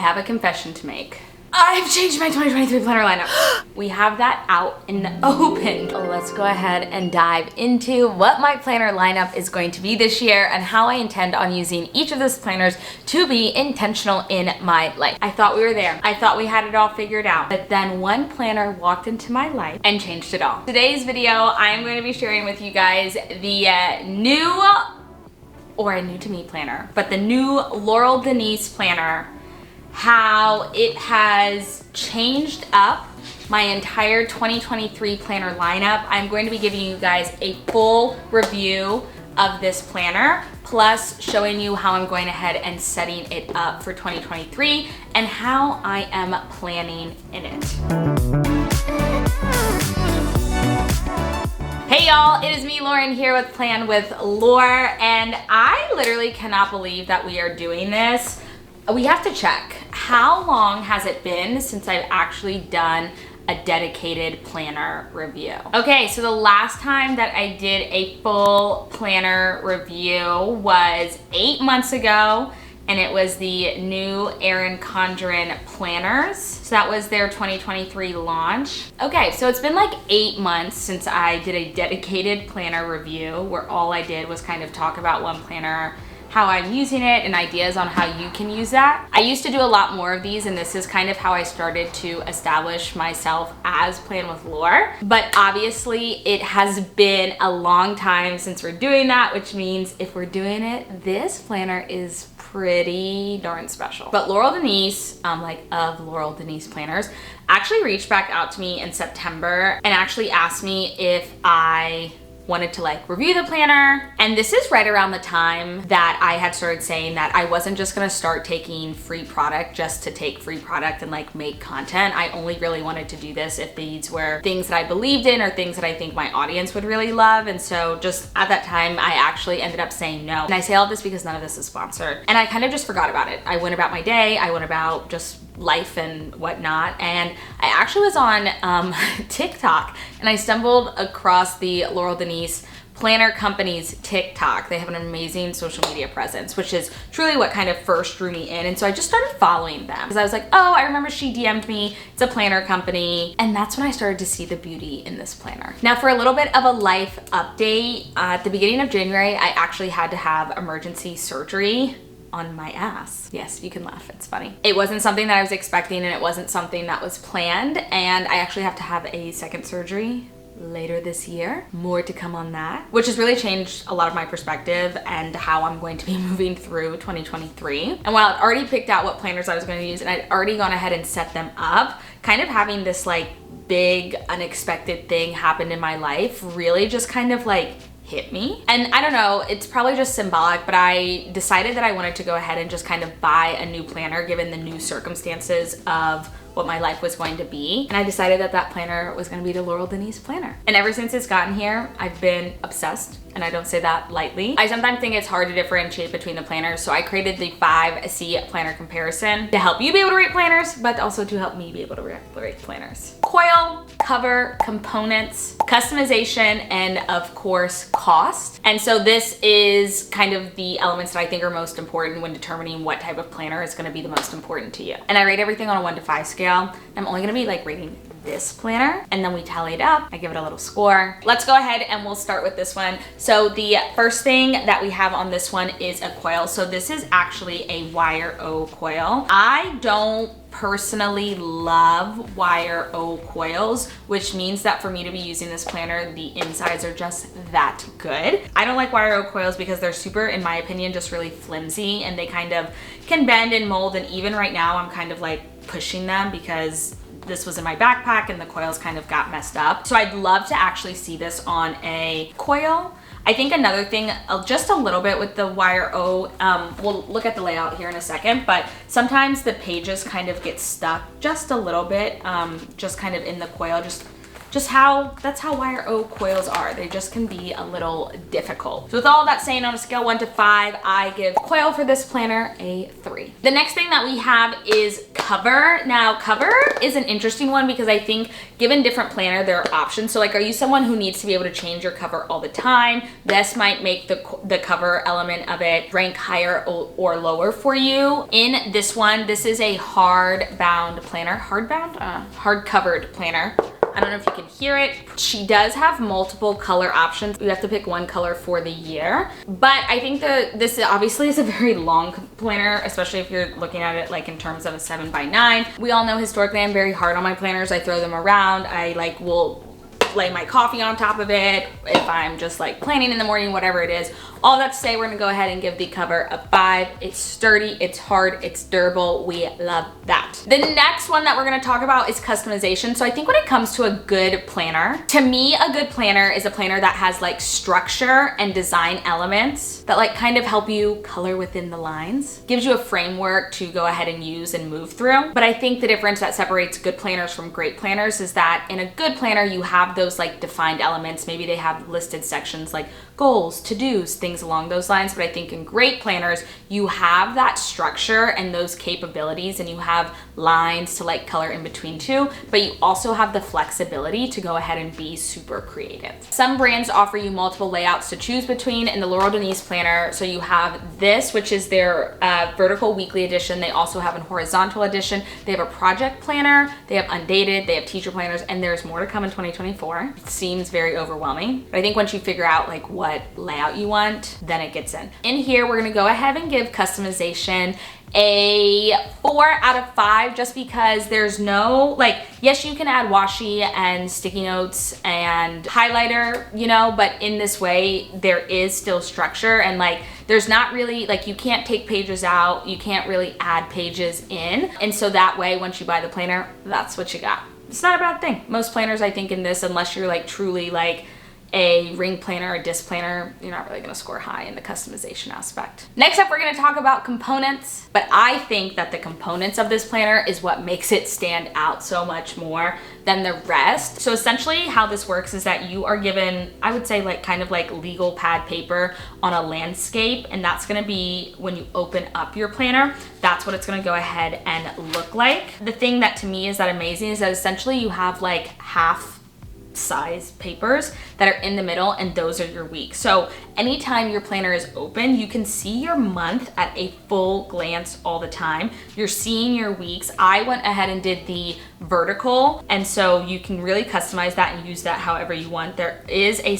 have a confession to make. I've changed my 2023 planner lineup. We have that out in the open. Let's go ahead and dive into what my planner lineup is going to be this year and how I intend on using each of those planners to be intentional in my life. I thought we were there. I thought we had it all figured out. But then one planner walked into my life and changed it all. Today's video, I'm going to be sharing with you guys the new to me planner, but the new Laurel Denise planner, how it has changed up my entire 2023 planner lineup. I'm going to be giving you guys a full review of this planner, plus showing you how I'm going ahead and setting it up for 2023 and how I am planning in it. Hey y'all, it is me, Lauren, here with Plan with Laur, and I literally cannot believe that we are doing this. We have to check. How long has it been since I've actually done a dedicated planner review? Okay, so the last time that I did a full planner review was 8 months ago, and it was the new Erin Condren planners. So that was their 2023 launch. Okay, so it's been like 8 months since I did a dedicated planner review where all I did was kind of talk about one planner, how I'm using it, and ideas on how you can use that. I used to do a lot more of these, and this is kind of how I started to establish myself as Plan with Laur. But obviously it has been a long time since we're doing that, which means if we're doing it, this planner is pretty darn special. But Laurel Denise, of Laurel Denise planners, actually reached back out to me in September and actually asked me if I wanted to review the planner. And this is right around the time that I had started saying that I wasn't just gonna start taking free product just to take free product and make content. I only really wanted to do this if these were things that I believed in or things that I think my audience would really love. And so just at that time, I actually ended up saying no. And I say all this because none of this is sponsored. And I kind of just forgot about it. I went about my day. I went about just life and whatnot. And I actually was on TikTok, and I stumbled across the Laurel Denise Planner Company's TikTok. They have an amazing social media presence, which is truly what kind of first drew me in. And so I just started following them because I was like, oh, I remember she DM'd me. It's a planner company. And that's when I started to see the beauty in this planner. Now, for a little bit of a life update, at the beginning of January, I actually had to have emergency surgery on my ass. Yes, you can laugh, it's funny. It wasn't something that I was expecting, and it wasn't something that was planned, and I actually have to have a second surgery later this year. More to come on that, which has really changed a lot of my perspective and how I'm going to be moving through 2023. And while I'd already picked out what planners I was going to use and I'd already gone ahead and set them up, kind of having this big unexpected thing happen in my life really just kind of hit me. And I don't know, it's probably just symbolic, but I decided that I wanted to go ahead and just kind of buy a new planner given the new circumstances of what my life was going to be. And I decided that that planner was going to be the Laurel Denise planner. And ever since it's gotten here, I've been obsessed. And I don't say that lightly. I sometimes think it's hard to differentiate between the planners. So I created the 5C planner comparison to help you be able to rate planners, but also to help me be able to rate planners. Coil, cover, components, customization, and of course, cost. And so this is kind of the elements that I think are most important when determining what type of planner is gonna be the most important to you. And I rate everything on a 1 to 5 scale. I'm only gonna be rating this planner, and then we tally it up. I give it a little score. Let's go ahead and we'll start with this one. So the first thing that we have on this one is a coil. So this is actually a wire O coil. I don't personally love wire O coils, which means that for me to be using this planner, the insides are just that good. I don't like wire O coils because they're super, in my opinion, just really flimsy, and they kind of can bend and mold. And even right now, I'm kind of pushing them because this was in my backpack and the coils kind of got messed up. So I'd love to actually see this on a coil. I think another thing, just a little bit with the wire O, we'll look at the layout here in a second, but sometimes the pages kind of get stuck just a little bit, just kind of in the coil, just that's how wire O coils are. They just can be a little difficult. So with all that saying, on a scale 1 to 5, I give coil for this planner a 3. The next thing that we have is cover. Now cover is an interesting one because I think given different planner, there are options. So like, are you someone who needs to be able to change your cover all the time? This might make the cover element of it rank higher or lower for you. In this one, this is a hard bound planner, hard covered planner. I don't know if you can hear it. She does have multiple color options. You have to pick one color for the year. But I think this obviously is a very long planner, especially if you're looking at it like in terms of a 7x9. We all know historically I'm very hard on my planners. I throw them around. I will lay my coffee on top of it if I'm just like planning in the morning, whatever it is. All that to say, we're gonna go ahead and give the cover a 5. It's sturdy, it's hard, it's durable. We love that. The next one that we're gonna talk about is customization. So I think when it comes to a good planner, to me, a good planner is a planner that has like structure and design elements that like kind of help you color within the lines, gives you a framework to go ahead and use and move through. But I think the difference that separates good planners from great planners is that in a good planner, you have those like defined elements. Maybe they have listed sections like goals, to-dos, things along those lines. But I think in great planners, you have that structure and those capabilities, and you have lines to like color in between too, but you also have the flexibility to go ahead and be super creative. Some brands offer you multiple layouts to choose between in the Laurel Denise planner. So you have this, which is their vertical weekly edition. They also have a horizontal edition. They have a project planner, they have undated, they have teacher planners, and there's more to come in 2024. It seems very overwhelming, but I think once you figure out like what layout you want, then it gets in. In here, we're gonna go ahead and give customization a 4 out of 5, just because there's no, like, yes, you can add washi and sticky notes and highlighter, you know, but in this way, there is still structure, and like, there's not really, like, you can't take pages out, you can't really add pages in. And so that way, once you buy the planner, that's what you got. It's not a bad thing. Most planners, I think in this, unless you're like truly like a ring planner or disc planner, you're not really gonna score high in the customization aspect. Next up, we're gonna talk about components, but I think that the components of this planner is what makes it stand out so much more than the rest. So essentially how this works is that you are given, I would say like kind of like legal pad paper on a landscape, and that's gonna be when you open up your planner, that's what it's gonna go ahead and look like. The thing that to me is that amazing is that essentially you have like half size papers that are in the middle, and those are your weeks. So anytime your planner is open, you can see your month at a full glance all the time. You're seeing your weeks. I went ahead and did the vertical, and so you can really customize that and use that however you want. There is a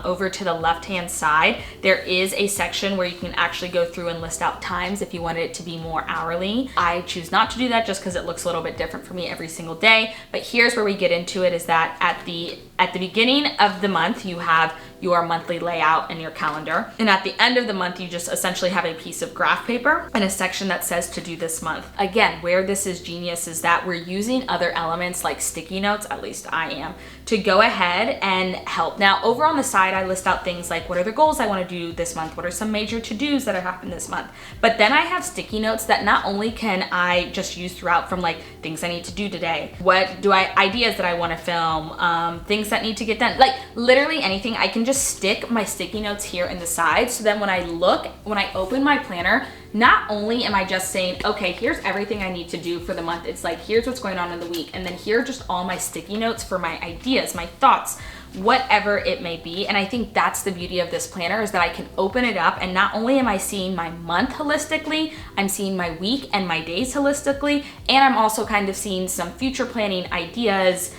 over to the left hand side, there is a section where you can actually go through and list out times if you wanted it to be more hourly. I choose not to do that just because it looks a little bit different for me every single day. But here's where we get into it, is that at the beginning of the month, you have your monthly layout and your calendar. And at the end of the month, you just essentially have a piece of graph paper and a section that says to do this month. Again, where this is genius is that we're using other elements like sticky notes, at least I am, to go ahead and help. Now, over on the side, I list out things like what are the goals I want to do this month? What are some major to-dos that have happened this month? But then I have sticky notes that not only can I just use throughout from like things I need to do today, ideas that I want to film, things that need to get done, like literally anything. I can just stick my sticky notes here in the side, so then when I open my planner, not only am I just saying, okay, here's everything I need to do for the month, it's like, here's what's going on in the week, and then here are just all my sticky notes for my ideas, my thoughts, whatever it may be. And I think that's the beauty of this planner, is that I can open it up, and not only am I seeing my month holistically, I'm seeing my week and my days holistically, and I'm also kind of seeing some future planning ideas,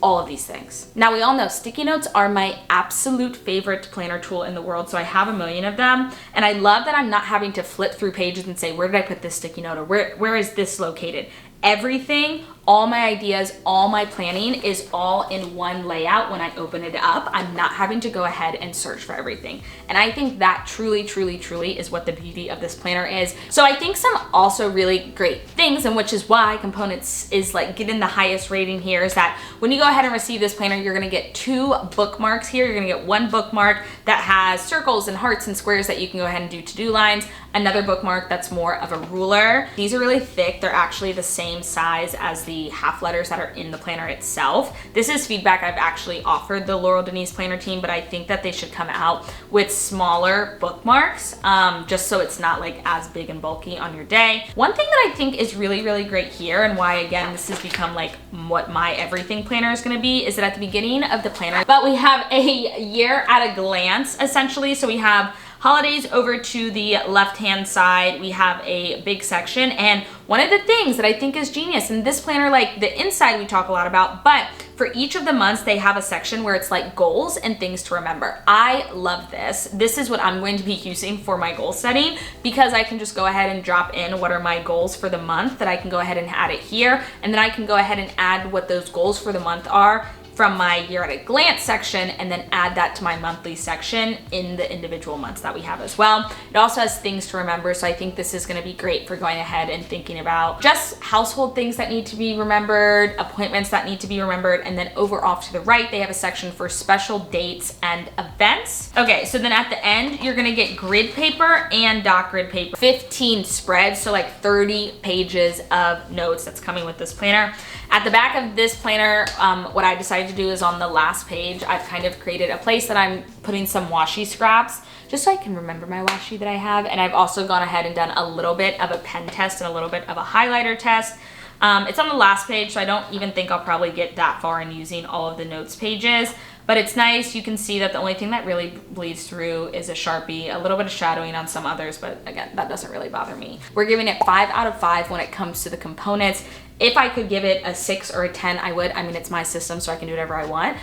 all of these things. Now, we all know sticky notes are my absolute favorite planner tool in the world, so I have a million of them, and I love that I'm not having to flip through pages and say, where did I put this sticky note, or where is this located? Everything, all my ideas, all my planning is all in one layout when I open it up. I'm not having to go ahead and search for everything. And I think that truly, truly, truly is what the beauty of this planner is. So I think some also really great things, and which is why components is like getting the highest rating here, is that when you go ahead and receive this planner, you're gonna get 2 bookmarks here. You're gonna get one bookmark that has circles and hearts and squares that you can go ahead and do to-do lines. another bookmark that's more of a ruler. These are really thick. They're actually the same size as the half letters that are in the planner itself. This is feedback I've actually offered the Laurel Denise planner team, but I think that they should come out with smaller bookmarks, just so it's not like as big and bulky on your day. One thing that I think is really, really great here, and why again this has become like what my everything planner is going to be, is that at the beginning of the planner, but we have a year at a glance essentially. So we have holidays over to the left-hand side. We have a big section, and one of the things that I think is genius in this planner, like the inside we talk a lot about, but for each of the months they have a section where it's like goals and things to remember. I love this. This is what I'm going to be using for my goal setting, because I can just go ahead and drop in what are my goals for the month, that I can go ahead and add it here, and then I can go ahead and add what those goals for the month are from my year at a glance section, and then add that to my monthly section in the individual months that we have as well. It also has things to remember, so I think this is going to be great for going ahead and thinking about just household things that need to be remembered, appointments that need to be remembered, and then over off to the right they have a section for special dates and events. Okay, so then at the end you're going to get grid paper and dot grid paper, 15 spreads, so like 30 pages of notes that's coming with this planner. At the back of this planner, what I decided to do is on the last page, I've kind of created a place that I'm putting some washi scraps, just so I can remember my washi that I have. And I've also gone ahead and done a little bit of a pen test and a little bit of a highlighter test. It's on the last page, so I don't even think I'll probably get that far in using all of the notes pages. But it's nice. You can see that the only thing that really bleeds through is a Sharpie, a little bit of shadowing on some others, but again, that doesn't really bother me. We're giving it 5 out of 5 when it comes to the components. If I could give it a 6 or a 10, I would. I mean, it's my system, so I can do whatever I want.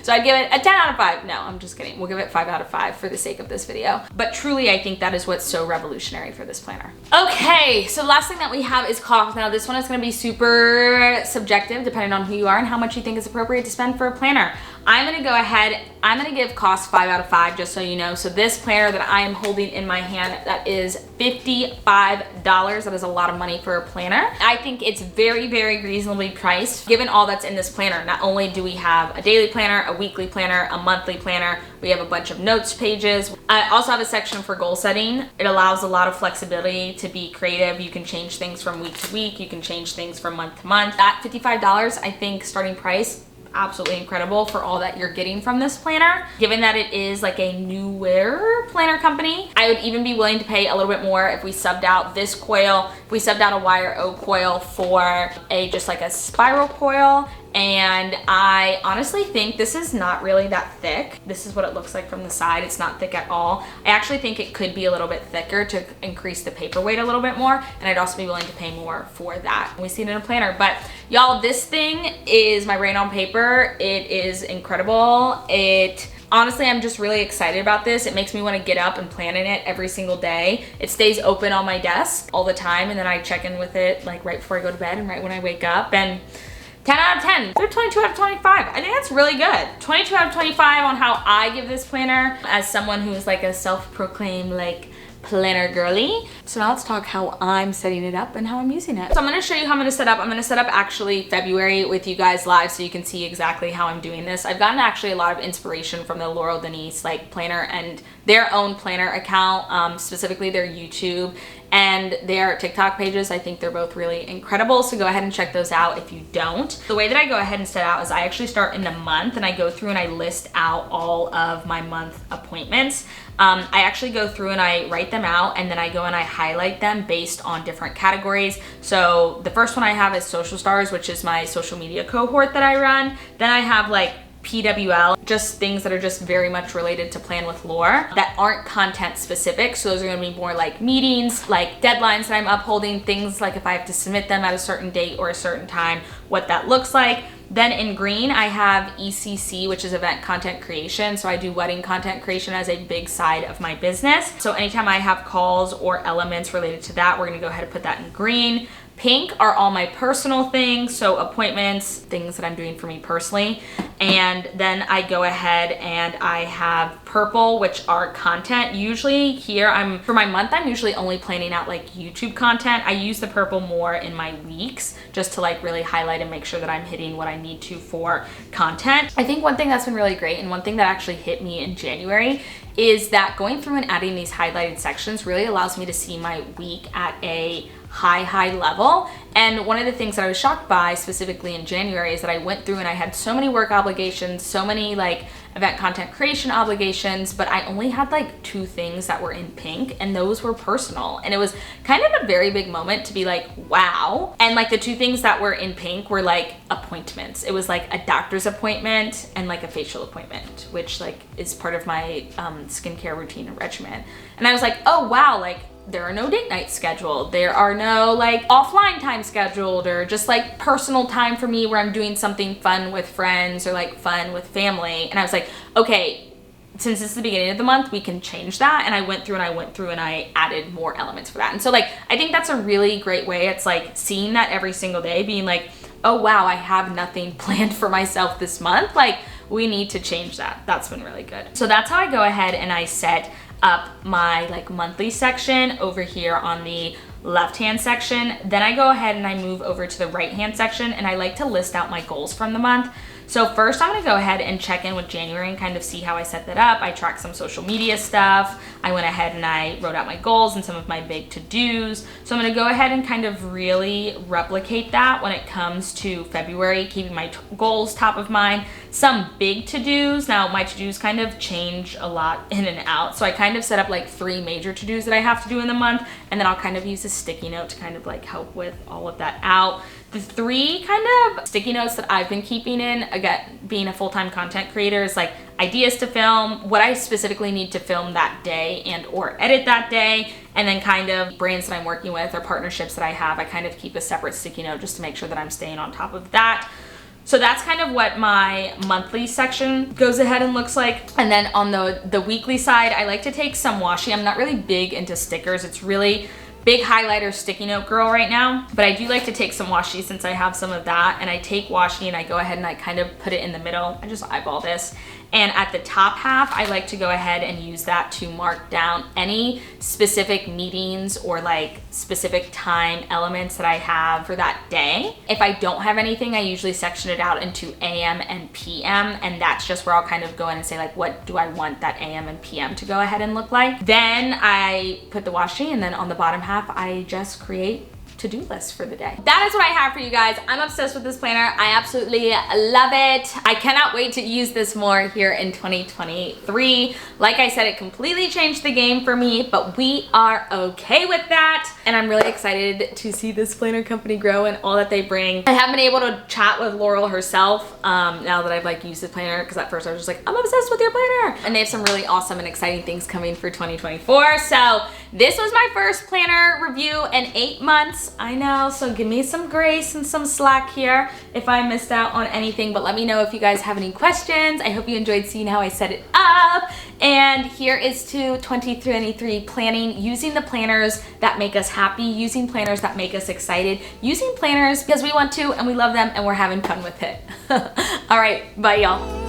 So I'd give it a 10 out of 5. No, I'm just kidding. We'll give it 5 out of 5 for the sake of this video. But truly, I think that is what's so revolutionary for this planner. Okay, so the last thing that we have is cost. Now, this one is going to be super subjective, depending on who you are and how much you think is appropriate to spend for a planner. I'm going to go ahead, I'm going to give cost 5 out of 5, just so you know. So this planner that I am holding in my hand, that is $55. That is a lot of money for a planner. I think it's very, very reasonably priced given all that's in this planner. Not only do we have a daily planner, a weekly planner, a monthly planner, we have a bunch of notes pages. I also have a section for goal setting. It allows a lot of flexibility to be creative. You can change things from week to week. You can change things from month to month. At $55, I think starting price, absolutely incredible for all that you're getting from this planner. Given that it is like a newer planner company, I would even be willing to pay a little bit more if we subbed out this coil, if we subbed out a wire O coil for just like a spiral coil. And I honestly think this is not really that thick. This is what it looks like from the side. It's not thick at all. I actually think it could be a little bit thicker to increase the paper weight a little bit more, and I'd also be willing to pay more for that. We see it in a planner. But y'all, this thing is my rain on paper. It is incredible. Honestly, I'm just really excited about this. It makes me want to get up and plan in it every single day. It stays open on my desk all the time, and then I check in with it like right before I go to bed and right when I wake up. And 10 out of 10. They're 22 out of 25. I think that's really good. 22 out of 25 on how I give this planner as someone who's like a self-proclaimed like planner girly. So now let's talk how I'm setting it up and how I'm using it. So I'm going to show you how I'm going to set up. I'm going to set up actually February with you guys live so you can see exactly how I'm doing this. I've gotten actually a lot of inspiration from the Laurel Denise like planner and their own planner account, specifically their YouTube and their TikTok pages. I think they're both really incredible, so go ahead and check those out if you don't. The way that I go ahead and set out is I actually start in the month and I go through and I list out all of my month appointments. I actually go through and I write them out, and then I go and I highlight them based on different categories. So the first one I have is Social Stars, which is my social media cohort that I run. Then I have like PWL, just things that are just very much related to Plan with Laur that aren't content specific. So those are gonna be more like meetings, like deadlines that I'm upholding, things like if I have to submit them at a certain date or a certain time, what that looks like. Then in green, I have ECC, which is event content creation. So I do wedding content creation as a big side of my business. So anytime I have calls or elements related to that, we're gonna go ahead and put that in green. Pink are all my personal things, so appointments, things that I'm doing for me personally. And then I go ahead and I have purple, which are content. Usually here for my month, I'm usually only planning out like YouTube content. I use the purple more in my weeks just to like really highlight and make sure that I'm hitting what I need to for content. I think one thing that's been really great and one thing that actually hit me in January is that going through and adding these highlighted sections really allows me to see my week at a high level. And one of the things that I was shocked by specifically in January is that I went through and I had so many work obligations, so many like event content creation obligations, but I only had like 2 things that were in pink, and those were personal. And it was kind of a very big moment to be like, wow. And like the 2 things that were in pink were like appointments. It was like a doctor's appointment and like a facial appointment, which like is part of my skincare routine and regimen. And I was like, oh wow, like there are no date nights scheduled. There are no like offline time scheduled, or just like personal time for me where I'm doing something fun with friends or like fun with family. And I was like, okay, since this is the beginning of the month, we can change that. And I went through and I added more elements for that. And so like, I think that's a really great way. It's like seeing that every single day, being like, oh wow, I have nothing planned for myself this month. Like we need to change that. That's been really good. So that's how I go ahead and I set up my like monthly section over here on the left hand section. Then I go ahead and I move over to the right hand section, and I like to list out my goals from the month. So first I'm gonna go ahead and check in with January and kind of see how I set that up. I tracked some social media stuff. I went ahead and I wrote out my goals and some of my big to-dos. So I'm gonna go ahead and kind of really replicate that when it comes to February, keeping my goals top of mind. Some big to-dos. Now my to-dos kind of change a lot in and out. So I kind of set up like 3 major to-dos that I have to do in the month, and then I'll kind of use a sticky note to kind of like help with all of that out. The 3 kind of sticky notes that I've been keeping in, again, being a full-time content creator, is like ideas to film, what I specifically need to film that day and or edit that day, and then kind of brands that I'm working with or partnerships that I have. I kind of keep a separate sticky note just to make sure that I'm staying on top of that. So that's kind of what my monthly section goes ahead and looks like. And then on the weekly side, I like to take some washi. I'm not really big into stickers. It's really big highlighter sticky note girl right now, but I do like to take some washi since I have some of that. And I take washi and I go ahead and I kind of put it in the middle. I just eyeball this. And at the top half, I like to go ahead and use that to mark down any specific meetings or like specific time elements that I have for that day. If I don't have anything, I usually section it out into AM and PM. And that's just where I'll kind of go in and say like, what do I want that AM and PM to go ahead and look like? Then I put the washi, and then on the bottom half, I just create to-do list for the day. That is what I have for you guys. I'm obsessed with this planner. I absolutely love it. I cannot wait to use this more here in 2023. Like I said, it completely changed the game for me, but we are okay with that. And I'm really excited to see this planner company grow and all that they bring. I have been able to chat with Laurel herself now that I've like used this planner, because at first I was just like, I'm obsessed with your planner. And they have some really awesome and exciting things coming for 2024. So this was my first planner review in 8 months. I know, so give me some grace and some slack here if I missed out on anything, but let me know if you guys have any questions. I hope you enjoyed seeing how I set it up. And here is to 2023 planning, using the planners that make us happy, using planners that make us excited, using planners because we want to and we love them and we're having fun with it. All right, bye y'all.